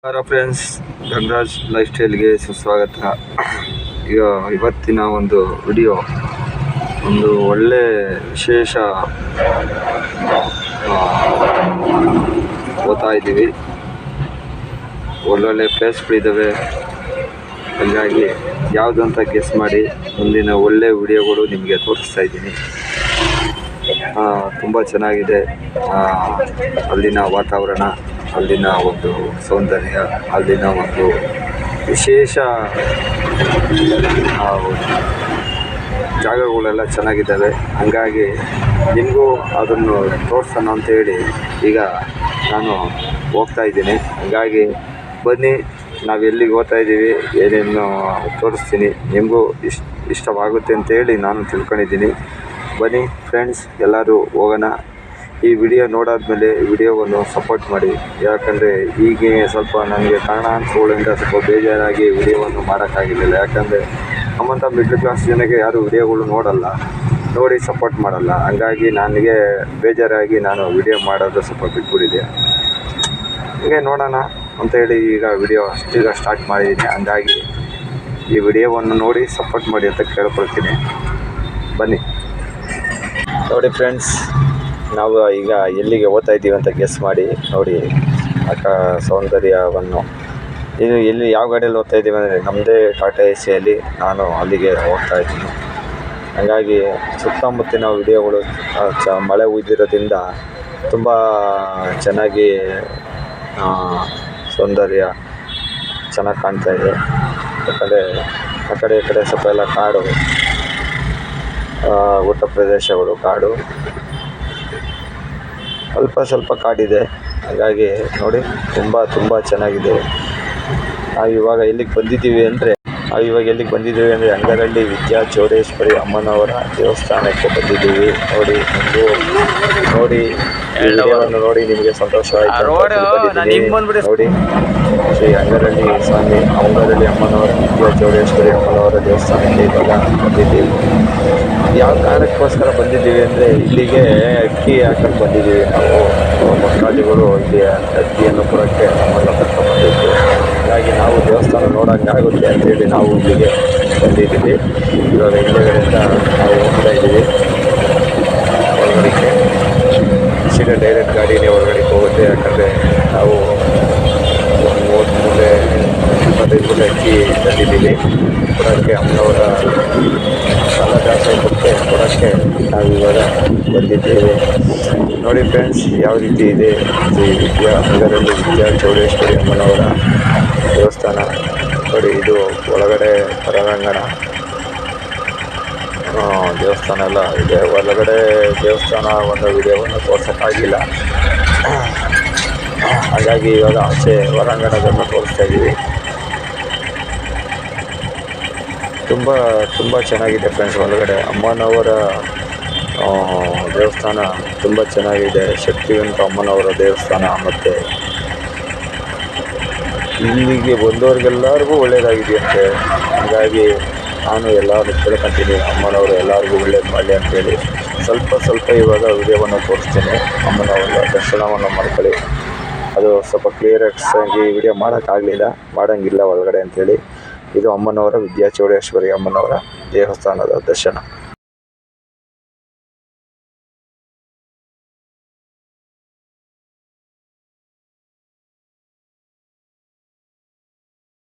Hello friends, Dhanraj life ಸ್ಟೈಲ್ಗೆ ಸುಸ್ವಾಗತ. ಇವತ್ತಿನ ಒಂದು ವಿಡಿಯೋ ಒಂದು ಒಳ್ಳೆ ವಿಶೇಷ ಓದ್ತಾ ಇದ್ದೀವಿ. ಒಳ್ಳೊಳ್ಳೆ ಪ್ಲೇಸ್ಗಳಿದ್ದಾವೆ, ಹಾಗಾಗಿ ಯಾವುದು ಅಂತ ಗೆಸ್ ಮಾಡಿ ಮುಂದಿನ ಒಳ್ಳೆ ವಿಡಿಯೋಗಳು ನಿಮಗೆ ತೋರಿಸ್ತಾ ಇದ್ದೀನಿ. ತುಂಬ ಚೆನ್ನಾಗಿದೆ ಅಲ್ಲಿನ ವಾತಾವರಣ, ಅಲ್ಲಿನ ಒಂದು ಸೌಂದರ್ಯ, ಅಲ್ಲಿನ ಒಂದು ವಿಶೇಷ ಜಾಗಗಳೆಲ್ಲ ಚೆನ್ನಾಗಿದ್ದಾವೆ. ಹಾಗಾಗಿ ನಿಮಗೂ ಅದನ್ನು ತೋರಿಸೋಣ ಅಂತೇಳಿ ಈಗ ನಾನು ಹೋಗ್ತಾ ಇದ್ದೀನಿ. ಹಾಗಾಗಿ ಬನ್ನಿ, ನಾವು ಎಲ್ಲಿಗೆ ಹೋಗ್ತಾ ಇದ್ದೀವಿ, ಏನೇನು ತೋರಿಸ್ತೀನಿ. ನಿಮಗೂ ಇಷ್ಟವಾಗುತ್ತೆ ಅಂತೇಳಿ ನಾನು ತಿಳ್ಕೊಂಡಿದ್ದೀನಿ. ಬನ್ನಿ ಫ್ರೆಂಡ್ಸ್, ಎಲ್ಲರೂ ಹೋಗೋಣ. ಈ ವಿಡಿಯೋ ನೋಡಾದ್ಮೇಲೆ ವಿಡಿಯೋವನ್ನು ಸಪೋರ್ಟ್ ಮಾಡಿ. ಯಾಕಂದರೆ ಹೀಗೆ ಸ್ವಲ್ಪ ನನಗೆ ಕಾರಣಾಂತರಗಳಿಂದ ಸ್ವಲ್ಪ ಬೇಜಾರಾಗಿ ವಿಡಿಯೋವನ್ನು ಮಾಡೋಕ್ಕಾಗಿರಲಿಲ್ಲ. ಯಾಕಂದರೆ ನಮ್ಮಂಥ ಮಿಡ್ಲ್ ಕ್ಲಾಸ್ ಜನಕ್ಕೆ ಯಾರು ವಿಡಿಯೋಗಳು ನೋಡಿ ಸಪೋರ್ಟ್ ಮಾಡಲ್ಲ. ಹಂಗಾಗಿ ನನಗೆ ಬೇಜಾರಾಗಿ ನಾನು ವಿಡಿಯೋ ಮಾಡೋದು ಸ್ವಲ್ಪ ಬಿಟ್ಬಿಟ್ಟಿದ್ದೆ. ಹೀಗೆ ನೋಡೋಣ ಅಂತೇಳಿ ಈಗ ವಿಡಿಯೋ ಸ್ಟಾರ್ಟ್ ಮಾಡಿದ್ದೀನಿ. ಹಂಗಾಗಿ ಈ ವಿಡಿಯೋವನ್ನು ನೋಡಿ ಸಪೋರ್ಟ್ ಮಾಡಿ ಅಂತ ಕೇಳ್ಕೊಳ್ತೀನಿ. ಬನ್ನಿ ನೋಡಿ ಫ್ರೆಂಡ್ಸ್, ನಾವು ಈಗ ಎಲ್ಲಿಗೆ ಹೋಗ್ತಾ ಇದ್ದೀವಿ ಅಂತ ಗೆಸ್ ಮಾಡಿ ನೋಡಿ. ಸೌಂದರ್ಯವನ್ನು ಇದು ಎಲ್ಲಿ ಯಾವ ಗಾಡಿಯಲ್ಲಿ ಹೋಗ್ತಾ ಇದ್ದೀವಿ ಅಂದರೆ ನಮ್ಮದೇ ಟಾಟಾ ಎಸಿಯಲ್ಲಿ ನಾನು ಅಲ್ಲಿಗೆ ಹೋಗ್ತಾ ಇದ್ದೀನಿ. ಹಾಗಾಗಿ ಸುತ್ತಮುತ್ತಿನ ವಿಡಿಯೋಗಳು ಮಳೆ ಉಯ್ದಿರೋದ್ರಿಂದ ತುಂಬ ಚೆನ್ನಾಗಿ ಸೌಂದರ್ಯ ಚೆನ್ನಾಗಿ ಕಾಣ್ತಾ ಇದೆ. ಯಾಕಂದರೆ ಆ ಕಡೆ ಈ ಕಡೆ ಸ್ವಲ್ಪ ಎಲ್ಲ ಕಾಡು, ಗುಡ್ಡ ಪ್ರದೇಶಗಳು, ಕಾಡು, ಸ್ವಲ್ಪ ಕಾಡಿದೆ. ಹಾಗಾಗಿ ನೋಡಿ ತುಂಬ ಚೆನ್ನಾಗಿದೆ. ಇವಾಗ ಎಲ್ಲಿಗೆ ಬಂದಿದ್ದೀವಿ ಅಂದರೆ ಅಂಗರಳ್ಳಿ ವಿದ್ಯಾ ಚೌಡೇಶ್ವರಿ ಅಮ್ಮನವರ ದೇವಸ್ಥಾನಕ್ಕೆ ಬಂದಿದ್ದೀವಿ. ನೋಡಿ ವಿಡಿಯೋವನ್ನು ನೋಡಿ ನಿಮಗೆ ಸಂತೋಷವಾಯಿತು. ನೋಡಿ ಶ್ರೀ ಅಂಗರಳ್ಳಿ ಅಮ್ಮನವರ ವಿದ್ಯಾ ಚೌಡೇಶ್ವರಿ ಅಮ್ಮನವರ ದೇವಸ್ಥಾನಕ್ಕೆ ಇವಾಗ ಬಂದಿದ್ದೀವಿ. ಯಾವ ಕಾರಣಕ್ಕೋಸ್ಕರ ಬಂದಿದ್ದೀವಿ ಅಂದರೆ ಇಲ್ಲಿಗೆ ಅಕ್ಕಿ ಹಾಕಲು ಬಂದಿದ್ದೀವಿ. ನಾವು ಭಕ್ತಾದಿಗಳು ಇಲ್ಲಿ ಅಕ್ಕಿಯನ್ನು ಕೊಡೋಕ್ಕೆ ನಮ್ಮನ್ನು ಕರ್ಕೊಂಡ್ಬಂದಿದ್ದು. ಹಾಗಾಗಿ ನಾವು ದೇವಸ್ಥಾನ ನೋಡೋಂಗಾಗುತ್ತೆ ಅಂತೇಳಿ ನಾವು ಇಲ್ಲಿಗೆ ಬಂದಿದ್ದೀವಿ. ಇವಾಗ ಹಿಂದೆಗಡೆಯಿಂದ ನಾವು ಹೋಗ್ತಾ ಇದ್ದೀವಿ ಒಳಗಡೆಗೆ. ಸೀದಾ ಡೈರೆಕ್ಟ್ ಗಾಡಿನೇ ಒಳಗಡೆಗೆ ಹೋಗುತ್ತೆ. ಯಾಕಂದರೆ ನಾವು 25 ಮೂಟೆ ಅಕ್ಕಿ ತಂದಿದ್ದೀವಿ ಕೊಡೋಕ್ಕೆ. ಅಮ್ಮನವರ ಅನ್ನದಾಸೋಹಕ್ಕೆ ಕೊಡೋಕ್ಕೆ ನಾವು ಇವಾಗ ಬಂದಿದ್ದೇವೆ. ನೋಡಿ ಫ್ರೆಂಡ್ಸ್, ಯಾವ ರೀತಿ ಇದೆ ಅಂಗರಳ್ಳಿ ವಿದ್ಯಾ ಚೌಡೇಶ್ವರಿ ಅಮ್ಮನವರ ದೇವಸ್ಥಾನ. ನೋಡಿ, ಇದು ಒಳಗಡೆ ಹೊರಾಂಗಣ ದೇವಸ್ಥಾನ ಎಲ್ಲ ಇದೆ. ಒಳಗಡೆ ದೇವಸ್ಥಾನ ಒಂದು ವಿಡಿಯೋವನ್ನು ತೋರ್ಸೋಕ್ಕಾಗಿಲ್ಲ. ಹಾಗಾಗಿ ಇವಾಗ ಆಚೆ ಹೊರಾಂಗಣವನ್ನು ತೋರಿಸ್ತಾ ಇದ್ದೀವಿ. ತುಂಬ ಚೆನ್ನಾಗಿದೆ ಫ್ರೆಂಡ್ಸ್. ಒಳಗಡೆ ಅಮ್ಮನವರ ದೇವಸ್ಥಾನ ತುಂಬ ಚೆನ್ನಾಗಿದೆ. ಶಕ್ತಿವಂತ ಅಮ್ಮನವರ ದೇವಸ್ಥಾನ. ಮತ್ತು ಇಲ್ಲಿಗೆ ಬಂದವ್ರಿಗೆಲ್ಲರಿಗೂ ಒಳ್ಳೆಯದಾಗಿದೆಯಂತೆ. ಹಾಗಾಗಿ ನಾನು ಎಲ್ಲರೂ ಕೇಳ್ಕೊತೀನಿ, ಅಮ್ಮನವರು ಎಲ್ಲರಿಗೂ ಒಳ್ಳೇದು ಮಾಡಲಿ ಅಂತೇಳಿ. ಸ್ವಲ್ಪ ಇವಾಗ ವಿಡಿಯೋವನ್ನು ತೋರಿಸ್ತೀನಿ. ಅಮ್ಮನವರ ದರ್ಶನವನ್ನು ಮಾಡ್ಕೊಳ್ಳಿ. ಅದು ಸ್ವಲ್ಪ ಕ್ಲಿಯರಾಗಿ ವಿಡಿಯೋ ಮಾಡೋಂಗಿಲ್ಲ ಒಳಗಡೆ ಅಂಥೇಳಿ. ಇದು ಅಮ್ಮನವರ ವಿದ್ಯಾ ಚೌಡೇಶ್ವರಿ ಅಮ್ಮನವರ ದೇವಸ್ಥಾನದ ದರ್ಶನ.